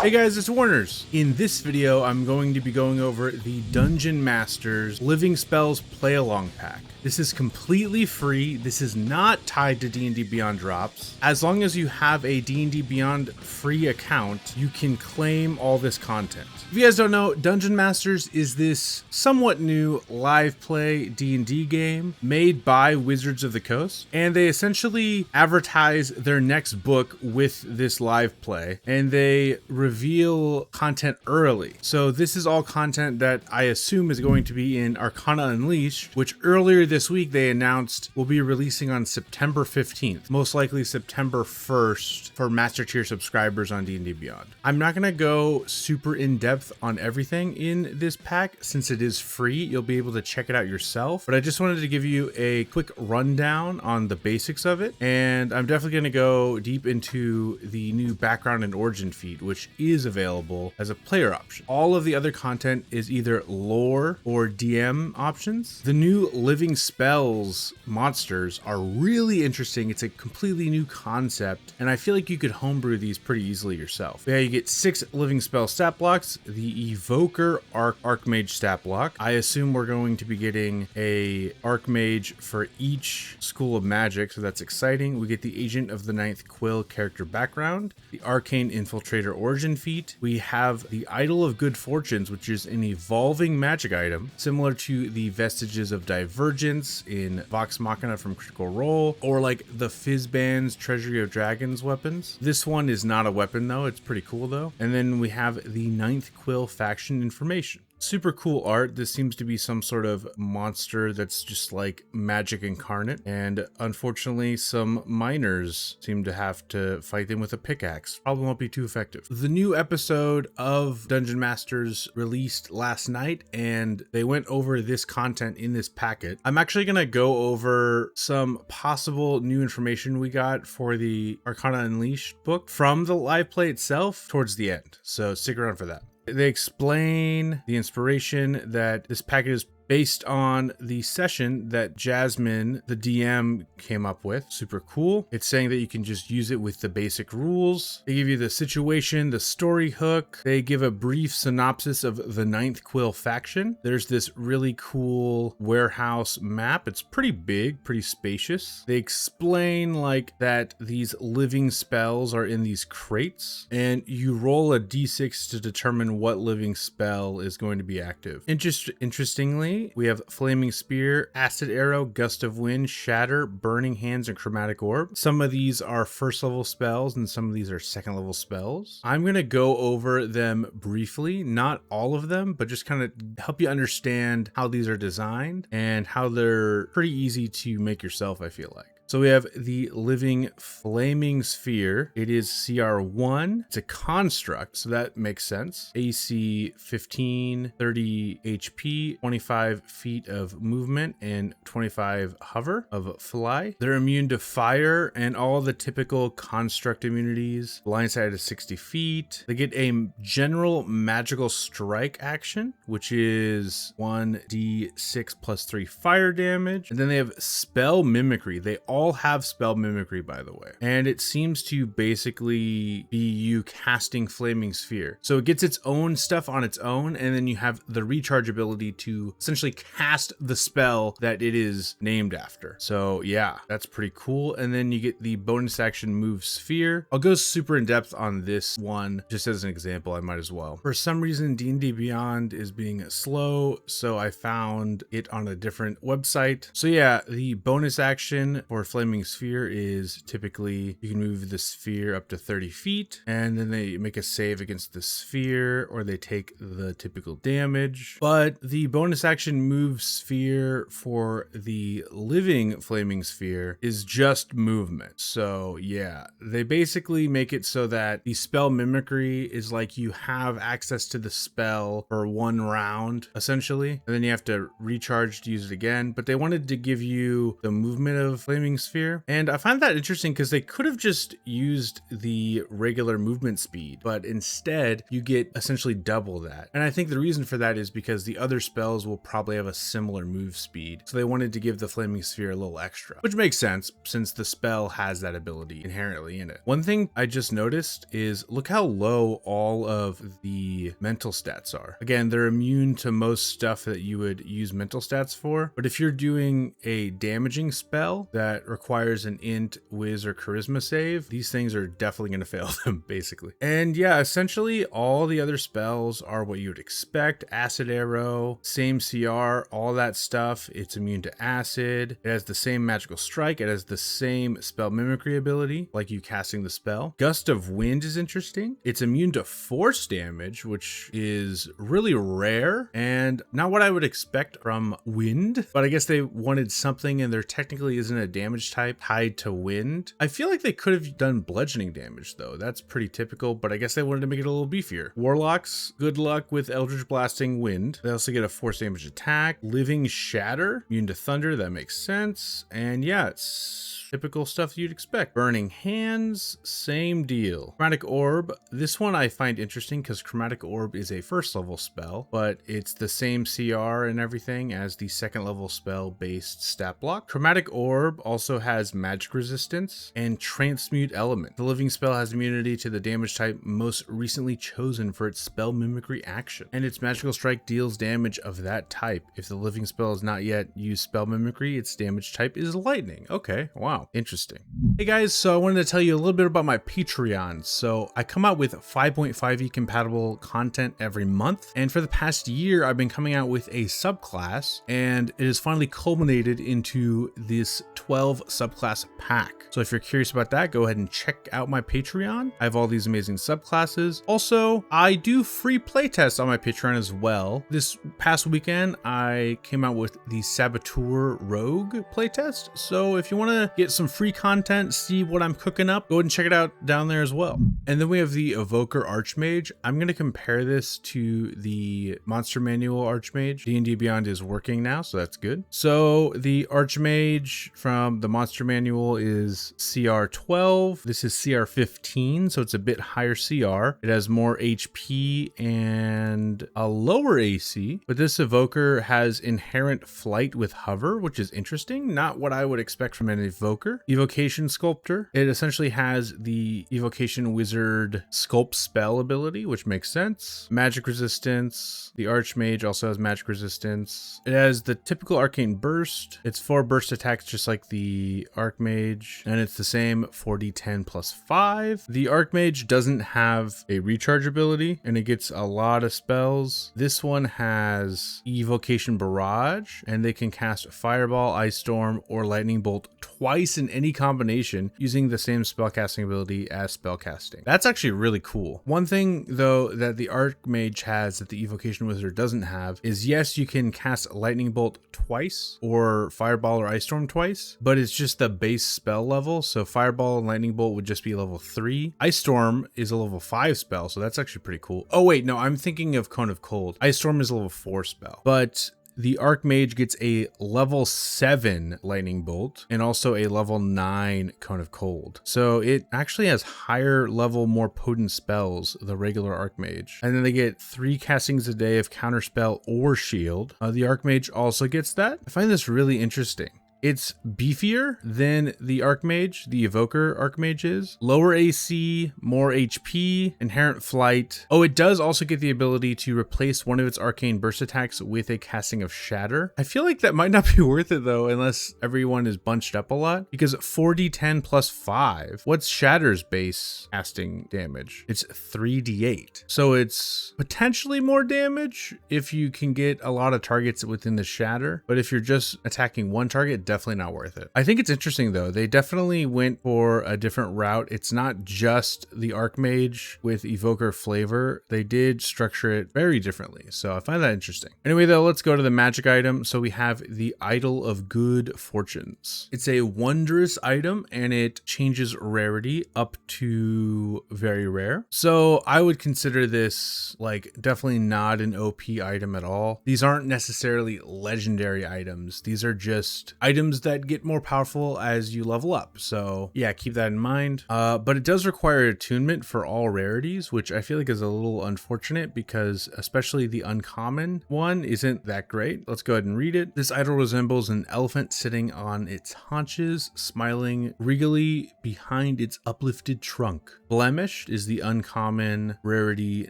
Hey guys, it's Warners. In this video, I'm going to be going over the Dungeon Master's Living Spells Play-Along Pack. This is completely free. This is not tied to D&D Beyond drops. As long as you have a D&D Beyond free account, you can claim all this content. If you guys don't know, Dungeon Masters is this somewhat new live play D&D game made by Wizards of the Coast, and they essentially advertise their next book with this live play, and they reveal content early. So this is all content that I assume is going to be in Arcana Unleashed, which earlier this week they announced will be releasing on September 15th, most likely September 1st for Master Tier subscribers on D&D Beyond. I'm not going to go super in depth on everything in this pack since it is free. You'll be able to check it out yourself, but I just wanted to give you a quick rundown on the basics of it, and I'm definitely going to go deep into the new background and origin feat, which is available as a player option. All of the other content is either lore or DM options. The new Living Spells monsters are really interesting. It's a completely new concept, and I feel like you could homebrew these pretty easily yourself. Yeah, you get 6 Living Spell stat blocks, the Evoker Archmage stat block. I assume we're going to be getting a Archmage for each school of magic, so that's exciting. We get the Agent of the Ninth Quill character background, the Arcane Infiltrator origin feat. We have the Idol of Good Fortunes, which is an evolving magic item, similar to the Vestiges of Divergence in Vox Machina from Critical Role, or like the Fizzband's Treasury of Dragons weapons. This one is not a weapon though, it's pretty cool though. And then we have the Ninth Quill faction information. Super cool art. This seems to be some sort of monster that's just like magic incarnate, and unfortunately some miners seem to have to fight them with a pickaxe. Probably won't be too effective. The new episode of Dungeon Masters released last night, and they went over this content in this packet. I'm actually gonna go over some possible new information we got for the Arcana Unleashed book from the live play itself towards the end, so stick around for that. They explain the inspiration that this packet is based on the session that Jasmine, the DM, came up with. Super cool. It's saying that you can just use it with the basic rules. They give you the situation, the story hook. They give a brief synopsis of the Ninth Quill faction. There's this really cool warehouse map. It's pretty big, pretty spacious. They explain like that these living spells are in these crates, and you roll a d6 to determine what living spell is going to be active. Interestingly, we have Flaming Spear, Acid Arrow, Gust of Wind, Shatter, Burning Hands, and Chromatic Orb. Some of these are first level spells and some of these are second level spells. I'm going to go over them briefly, not all of them, but just kind of help you understand how these are designed and how they're pretty easy to make yourself, I feel like. So we have the Living Flaming Sphere. It is CR1. It's a construct, so that makes sense. AC 15, 30 HP, 25 feet of movement, and 25 hover of fly. They're immune to fire and all the typical construct immunities. Blindside is 60 feet. They get a general magical strike action, which is 1d6 plus 3 fire damage. And then they have spell mimicry. They all have spell mimicry, by the way, and it seems to basically be you casting Flaming Sphere. So it gets its own stuff on its own, and then you have the recharge ability to essentially cast the spell that it is named after. So yeah, that's pretty cool. And then you get the bonus action Move Sphere. I'll go super in depth on this one just as an example. I might as well. For some reason, D&D Beyond is being slow, so I found it on a different website. So yeah, the bonus action for Flaming Sphere is typically you can move the sphere up to 30 feet, and then they make a save against the sphere, or they take the typical damage. But the bonus action Move Sphere for the Living Flaming Sphere is just movement. So yeah, they basically make it so that the spell mimicry is like you have access to the spell for 1 round, essentially, and then you have to recharge to use it again. But they wanted to give you the movement of Flaming Sphere. And I find that interesting because they could have just used the regular movement speed, but instead you get essentially double that. And I think the reason for that is because the other spells will probably have a similar move speed. So they wanted to give the Flaming Sphere a little extra, which makes sense since the spell has that ability inherently in it. One thing I just noticed is look how low all of the mental stats are. Again, they're immune to most stuff that you would use mental stats for, but if you're doing a damaging spell that requires an int, whiz, or charisma save, these things are definitely going to fail them basically. And yeah, essentially all the other spells are what you would expect. Acid Arrow, same CR, all that stuff. It's immune to acid. It has the same magical strike. It has the same spell mimicry ability, like you casting the spell. Gust of Wind is interesting. It's immune to force damage, which is really rare and not what I would expect from wind, but I guess they wanted something and there technically isn't a damage type tied to wind. I feel like they could have done bludgeoning damage though. That's pretty typical, but I guess they wanted to make it a little beefier. Warlocks, good luck with Eldritch Blasting Wind. They also get a force damage attack. Living Shatter, immune to thunder, that makes sense. And yeah, it's typical stuff you'd expect. Burning Hands, same deal. Chromatic Orb, this one I find interesting because Chromatic Orb is a first level spell, but it's the same CR and everything as the second level spell based stat block. Chromatic Orb also has magic resistance and transmute element. The living spell has immunity to the damage type most recently chosen for its spell mimicry action, and its magical strike deals damage of that type. If the living spell has not yet used spell mimicry, its damage type is lightning. Okay, wow. Interesting. Hey guys, so I wanted to tell you a little bit about my Patreon. So I come out with 5.5E compatible content every month, and for the past year I've been coming out with a subclass, and it has finally culminated into this 12 subclass pack. So if you're curious about that, go ahead and check out my Patreon. I have all these amazing subclasses. Also, I do free playtests on my Patreon as well. This past weekend I came out with the Saboteur Rogue playtest. So if you want to get some free content, see what I'm cooking up, go ahead and check it out down there as well. And then we have the Evoker Archmage. I'm going to compare this to the Monster Manual Archmage. D&D Beyond is working now, so that's good. So the Archmage from the Monster Manual is CR 12. This is CR 15, so it's a bit higher CR. It has more HP and a lower AC, but this Evoker has inherent flight with hover, which is interesting. Not what I would expect from an Evoker. Evocation Sculptor. It essentially has the Evocation Wizard Sculpt spell ability, which makes sense. Magic resistance. The Archmage also has magic resistance. It has the typical arcane burst. It's 4 burst attacks just like the Archmage, and it's the same 4d10 plus 5. The Archmage doesn't have a recharge ability, and it gets a lot of spells. This one has Evocation Barrage, and they can cast Fireball, Ice Storm, or Lightning Bolt twice in any combination using the same spellcasting ability as spellcasting. That's actually really cool. One thing though that the Archmage has that the Evocation Wizard doesn't have is, yes, you can cast Lightning Bolt twice or Fireball or Ice Storm twice, but it's just the base spell level. So Fireball and Lightning Bolt would just be level 3. Ice Storm is a level 5 spell, so that's actually pretty cool. Oh wait, no, I'm thinking of Cone of Cold. Ice Storm is a level 4 spell, but the Archmage gets a level 7 Lightning Bolt and also a level 9 Cone of Cold. So it actually has higher level, more potent spells, the regular Archmage. And then they get 3 castings a day of Counterspell or Shield. The Archmage also gets that. I find this really interesting. It's beefier than the Archmage, the Evoker Archmage is. Lower AC, more HP, inherent flight. Oh, it does also get the ability to replace one of its arcane burst attacks with a casting of Shatter. I feel like that might not be worth it though, unless everyone is bunched up a lot, because 4d10 plus 5. What's Shatter's base casting damage? It's 3d8. So it's potentially more damage if you can get a lot of targets within the Shatter, but if you're just attacking one target, definitely not worth it. I think it's interesting though. They definitely went for a different route. It's not just the Archmage with Evoker flavor. They did structure it very differently. So I find that interesting. Anyway though, let's go to the magic item. So we have the Idol of Good Fortunes. It's a wondrous item and it changes rarity up to very rare. So I would consider this like definitely not an OP item at all. These aren't necessarily legendary items. These are just items items that get more powerful as you level up. So yeah, keep that in mind. But it does require attunement for all rarities, which I feel like is a little unfortunate because especially the uncommon one isn't that great. Let's go ahead and read it. This idol resembles an elephant sitting on its haunches, smiling regally behind its uplifted trunk. Blemished is the uncommon rarity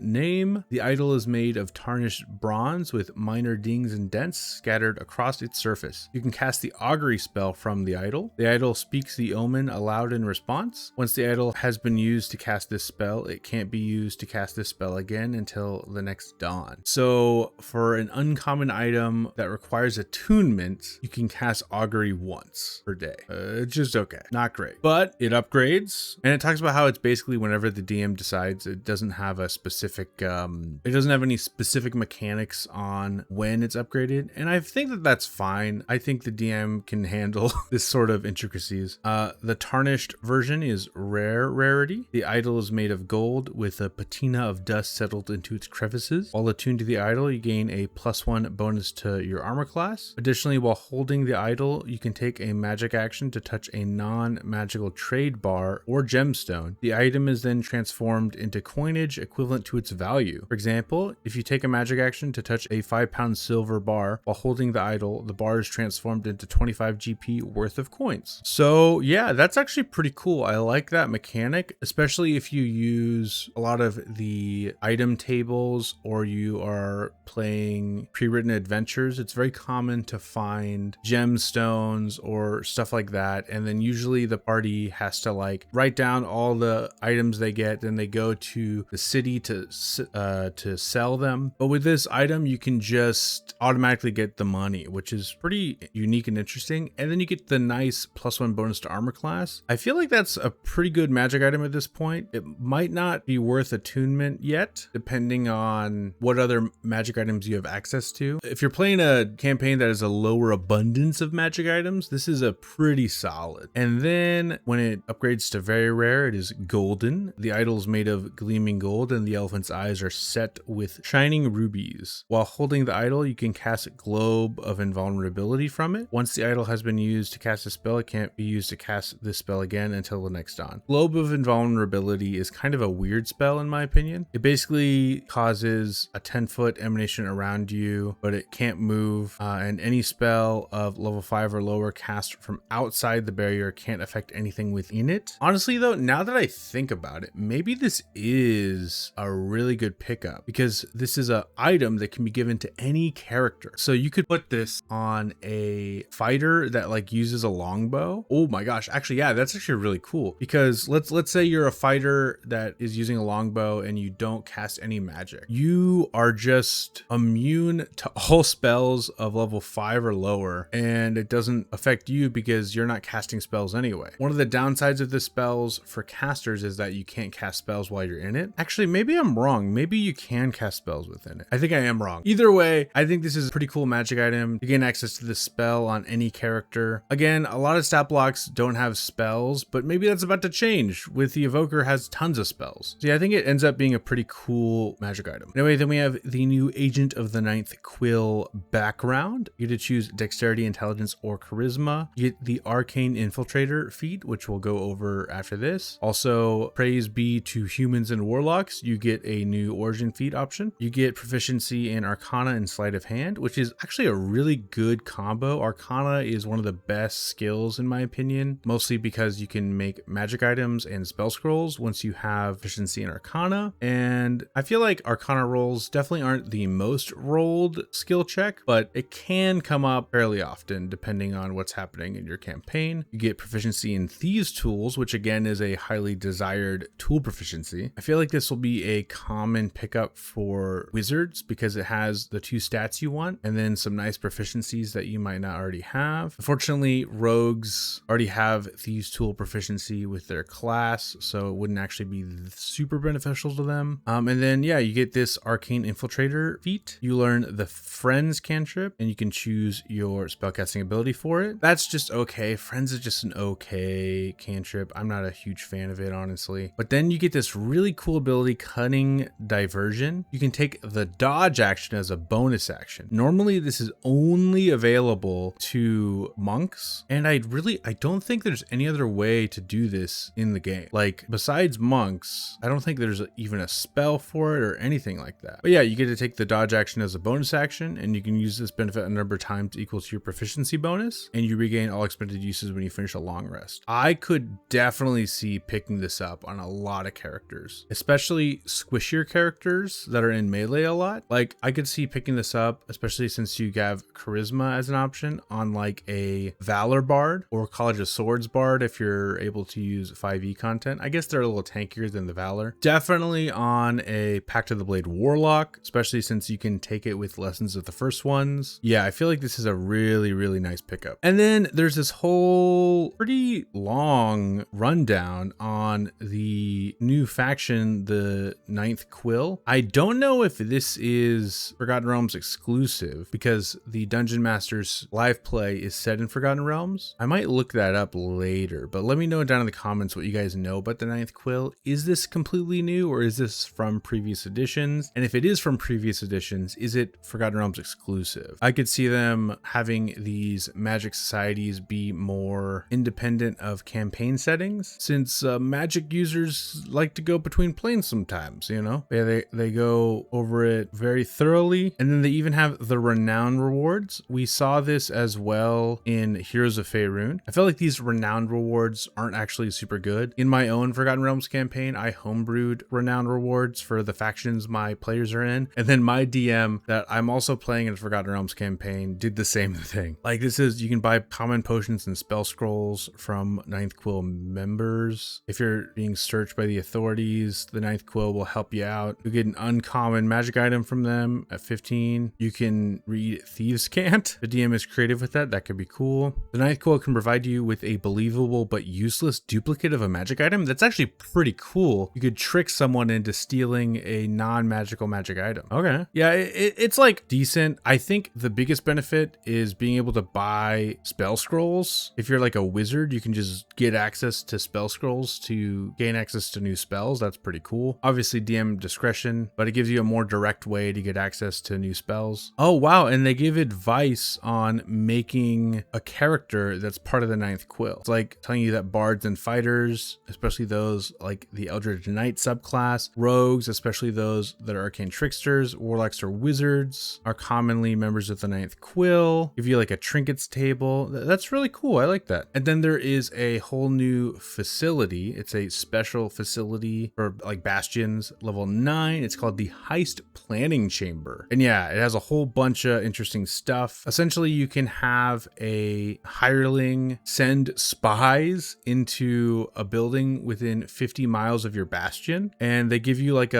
name. The idol is made of tarnished bronze with minor dings and dents scattered across its surface. You can cast the augury spell from the idol. The idol speaks the omen aloud in response. Once the idol has been used to cast this spell, it can't be used to cast this spell again until the next dawn. So for an uncommon item that requires attunement, you can cast augury once per day. It's just okay. Not great, but it upgrades, and it talks about how it's basically whenever the DM decides. It doesn't have a specific, it doesn't have any specific mechanics on when it's upgraded, and I think that that's fine. I think the DM can handle this sort of intricacies. The tarnished version is rarity. The idol is made of gold with a patina of dust settled into its crevices. While attuned to the idol, you gain a +1 bonus to your armor class. Additionally, while holding the idol, you can take a magic action to touch a non-magical trade bar or gemstone. The item is then transformed into coinage equivalent to its value. For example, if you take a magic action to touch a 5-pound silver bar while holding the idol, the bar is transformed into 25 GP worth of coins. So yeah, that's actually pretty cool. I like that mechanic, especially if you use a lot of the item tables or you are playing pre-written adventures. It's very common to find gemstones or stuff like that, and then usually the party has to like write down all the items they get, then they go to the city to sell them. But with this item, you can just automatically get the money, which is pretty unique and interesting, and then you get the nice +1 bonus to armor class. I feel like that's a pretty good magic item at this point. It might not be worth attunement yet, depending on what other magic items you have access to. If you're playing a campaign that has a lower abundance of magic items, this is a pretty solid. And then when it upgrades to very rare, it is golden. The idol is made of gleaming gold and the elephant's eyes are set with shining rubies. While holding the idol, you can cast Globe of Invulnerability from it. Once the idol has been used to cast a spell, it can't be used to cast this spell again until the next dawn. Globe of Invulnerability is kind of a weird spell in my opinion. It basically causes a 10-foot emanation around you, but it can't move, and any spell of level 5 or lower cast from outside the barrier can't affect anything within it. Honestly though, now that I think about it, maybe this is a really good pickup because this is an item that can be given to any character. So you could put this on a fighter that like uses a longbow. Oh my gosh, actually yeah, that's actually really cool because let's say you're a fighter that is using a longbow and you don't cast any magic. You are just immune to all spells of level 5 or lower, and it doesn't affect you because you're not casting spells anyway. One of the downsides of the spells for casters is that you can't cast spells while you're in it. Actually, maybe I'm wrong. Maybe you can cast spells within it. I think I am wrong. Either way, I think this is a pretty cool magic item. You gain access to this spell on any character. Again, a lot of stat blocks don't have spells, but maybe that's about to change with the Evoker has tons of spells. So yeah, I think it ends up being a pretty cool magic item. Anyway, then we have the new Agent of the Ninth Quill background. You get to choose Dexterity, Intelligence, or Charisma. You get the Arcane Infiltrator feat, which we'll go over after this. Also, praise be to humans and warlocks. You get a new Origin feat option. You get proficiency in Arcana and Sleight of Hand, which is actually a really good combo. Arcana is one of the best skills in my opinion, mostly because you can make magic items and spell scrolls once you have proficiency in Arcana. And I feel like Arcana rolls definitely aren't the most rolled skill check, but it can come up fairly often depending on what's happening in your campaign. You get proficiency in Thieves Tools, which again is a highly desired tool proficiency. I feel like this will be a common pickup for wizards because it has the 2 stats you want and then some nice proficiencies that you might not already have. Unfortunately, rogues already have Thieves Tool proficiency with their class, so it wouldn't actually be super beneficial to them. And then yeah, you get this Arcane Infiltrator feat. You learn the Friends cantrip and you can choose your spellcasting ability for it. That's just okay. Friends is just an okay cantrip. I'm not a huge fan of it, honestly. But then you get this really cool ability, Cunning Diversion. You can take the dodge action as a bonus action. Normally, this is only available to to monks, and I don't think there's any other way to do this in the game. Like, besides monks, I don't think there's even a spell for it or anything like that. But yeah, you get to take the dodge action as a bonus action, and you can use this benefit a number of times equal to your proficiency bonus, and you regain all expended uses when you finish a long rest. I could definitely see picking this up on a lot of characters, especially squishier characters that are in melee a lot. Like, I could see picking this up, especially since you have charisma as an option on like a Valor Bard or College of Swords Bard if you're able to use 5e content. I guess they're a little tankier than the Valor. Definitely on a Pact of the Blade Warlock, especially since you can take it with lessons of the first ones. Yeah, I feel like this is a really, really nice pickup. And then there's this whole pretty long rundown on the new faction, the Ninth Quill. I don't know if this is Forgotten Realms exclusive because the Dungeon Master's live play is set in Forgotten Realms. I might look that up later, but let me know down in the comments what you guys know about the Ninth Quill. Is this completely new or is this from previous editions? And if it is from previous editions, is it Forgotten Realms exclusive? I could see them having these magic societies be more independent of campaign settings, since magic users like to go between planes sometimes, you know? They go over it very thoroughly, and then they even have the renown rewards. We saw this as well in Heroes of Faerun. I feel like these renown rewards aren't actually super good. In my own Forgotten Realms campaign, I homebrewed renown rewards for the factions my players are in, and then my DM that I'm also playing in Forgotten Realms campaign did the same thing. Like, this is, you can buy common potions and spell scrolls from Ninth Quill members. If you're being searched by the authorities, the Ninth Quill will help you out. You get an uncommon magic item from them at 15. You can read Thieves' Cant. The DM is creative with that. That could be cool. The Ninth Quill can provide you with a believable but useless duplicate of a magic item. That's actually pretty cool. You could trick someone into stealing a non-magical magic item. Okay. Yeah, it's like decent. I think the biggest benefit is being able to buy spell scrolls. If you're like a wizard, you can just get access to spell scrolls to gain access to new spells. That's pretty cool. Obviously DM discretion, but it gives you a more direct way to get access to new spells. Oh wow, and they give advice on making a character that's part of the Ninth Quill. It's like telling you that bards and fighters, especially those like the Eldritch Knight subclass, rogues, especially those that are arcane tricksters, warlocks or wizards, are commonly members of the Ninth Quill. Give you like a trinkets table. That's really cool. I like that. And then there is a whole new facility. It's a special facility for like Bastions level 9. It's called the Heist Planning Chamber. And yeah, it has a whole bunch of interesting stuff. Essentially, you can have a hireling send spies into a building within 50 miles of your bastion, and they give you like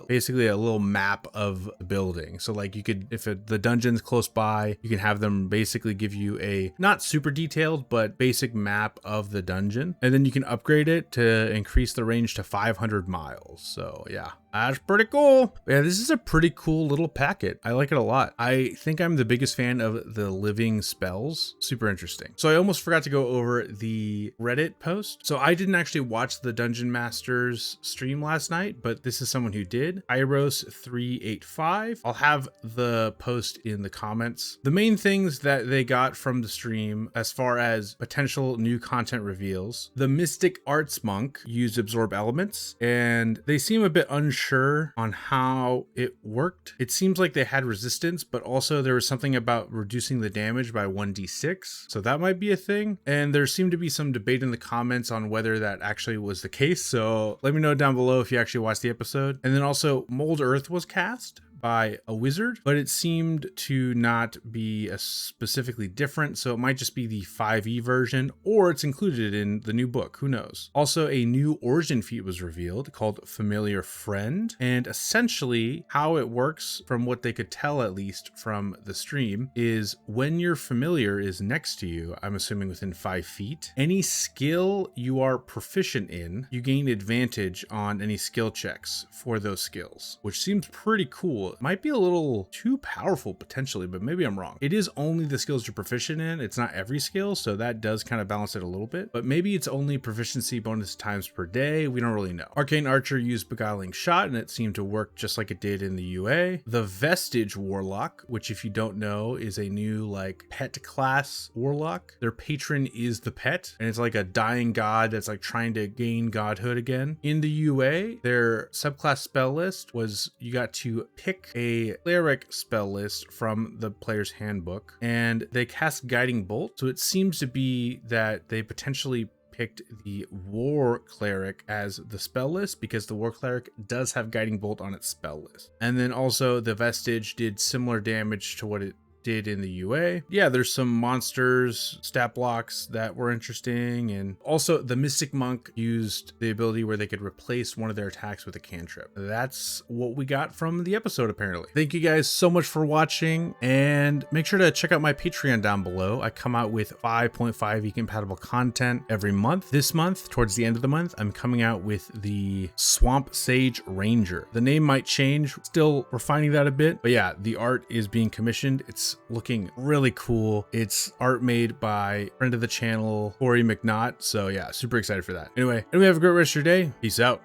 basically a little map of the building. So like you could, if the dungeon's close by, you can have them basically give you a not super detailed but basic map of the dungeon, and then you can upgrade it to increase the range to 500 miles. So yeah, that's pretty cool. Yeah, this is a pretty cool little packet. I like it a lot. I think I'm the biggest fan of the living spells. Super interesting. So I almost forgot to go over the Reddit post. So I didn't actually watch the Dungeon Masters stream last night, but this is someone who did. Iros385. I'll have the post in the comments. The main things that they got from the stream as far as potential new content reveals: the Mystic Arts Monk used Absorb Elements, and they seem a bit unsure on how it worked. It seems like they had resistance, but also there was something about reducing the damage by 1d6, so that might be a thing. And there seemed to be some debate in the comments on whether that actually was the case, so let me know down below if you actually watched the episode. And then also Mold Earth was cast by a wizard, but it seemed to not be specifically different, so it might just be the 5e version, or it's included in the new book, who knows. Also, a new origin feat was revealed called Familiar Friend, and essentially how it works, from what they could tell at least from the stream, is when your familiar is next to you, I'm assuming within 5 feet, any skill you are proficient in, you gain advantage on any skill checks for those skills, which seems pretty cool. skill might be a little too powerful potentially, but maybe I'm wrong. It is only the skills you're proficient in. It's not every skill, so that does kind of balance it a little bit, but maybe it's only proficiency bonus times per day. We don't really know. Arcane Archer used Beguiling Shot, and it seemed to work just like it did in the UA. The Vestige Warlock, which if you don't know is a new like pet class warlock. Their patron is the pet, and it's like a dying god that's like trying to gain godhood again. In the UA, their subclass spell list was you got to pick a cleric spell list from the player's handbook, and they cast Guiding Bolt. So it seems to be that they potentially picked the War Cleric as the spell list because the War Cleric does have Guiding Bolt on its spell list. And then also the Vestige did similar damage to what it did in the UA. Yeah, there's some monsters, stat blocks that were interesting. And also the Mystic Monk used the ability where they could replace one of their attacks with a cantrip. That's what we got from the episode, apparently. Thank you guys so much for watching, and make sure to check out my Patreon down below. I come out with 5.5E compatible content every month. This month, towards the end of the month, I'm coming out with the Swamp Sage Ranger. The name might change, still refining that a bit, but yeah, the art is being commissioned. It's looking really cool. It's art made by friend of the channel, Corey McNaught. So yeah, super excited for that. Anyway, have a great rest of your day. Peace out.